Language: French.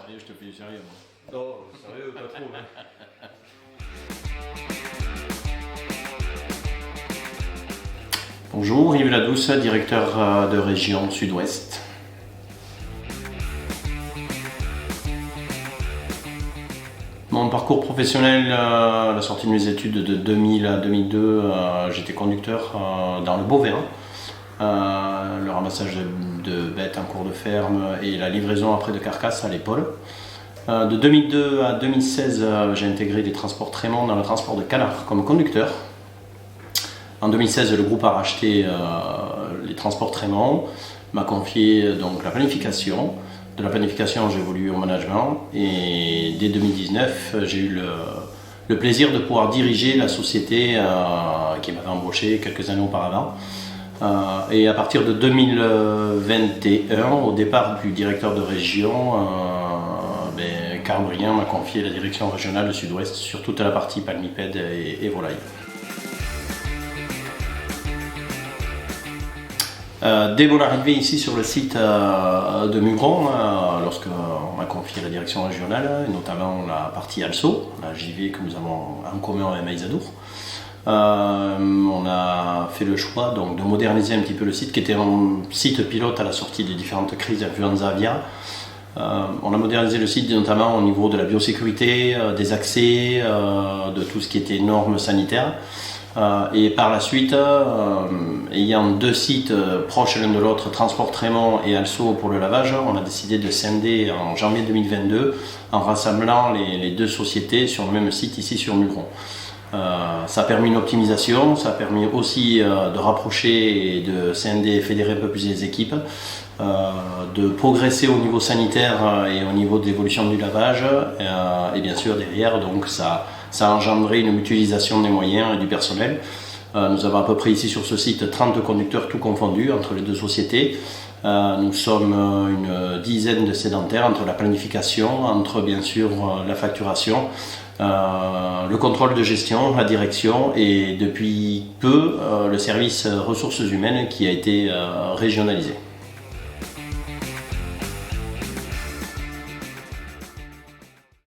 sérieux, je te fais du sérieux. Moi. Non, sérieux, pas trop. Hein. Bonjour, Yves Ladouce, directeur de région Sud-Ouest. Mon parcours professionnel, à la sortie de mes études de 2000 à 2002, j'étais conducteur dans le bovin, le ramassage de bêtes en cours de ferme et la livraison après de carcasses à l'épaule. De 2002 à 2016, j'ai intégré des transports Trémont dans le transport de canards comme conducteur. En 2016, le groupe a racheté les transports Trémont, m'a confié donc la planification. De la planification, j'ai évolué au management et dès 2019, j'ai eu le plaisir de pouvoir diriger la société qui m'avait embauché quelques années auparavant. Et à partir de 2021, au départ du directeur de région, Carl Brien m'a confié la direction régionale du Sud-Ouest sur toute la partie palmipèdes et volailles. Dès mon arrivée ici sur le site de Mugron, lorsqu'on m'a confié la direction régionale, et notamment la partie ALSO, la JV que nous avons en commun avec Maïsadour, on a fait le choix donc, de moderniser un petit peu le site qui était un site pilote à la sortie des différentes crises d'influenza aviaire. On a modernisé le site notamment au niveau de la biosécurité, des accès, de tout ce qui était normes sanitaires. Et par la suite, ayant deux sites proches l'un de l'autre, Transport Trémont et Also pour le lavage, on a décidé de scinder en janvier 2022 en rassemblant les deux sociétés sur le même site ici sur Mugron. Ça a permis une optimisation, ça a permis aussi de rapprocher et de scinder et fédérer un peu plus les équipes, de progresser au niveau sanitaire et au niveau de l'évolution du lavage, et bien sûr derrière donc ça a engendré une mutualisation des moyens et du personnel. Nous avons à peu près ici sur ce site 30 conducteurs tout confondus entre les deux sociétés. Nous sommes une dizaine de sédentaires entre la planification, entre bien sûr la facturation, le contrôle de gestion, la direction et depuis peu le service ressources humaines qui a été régionalisé.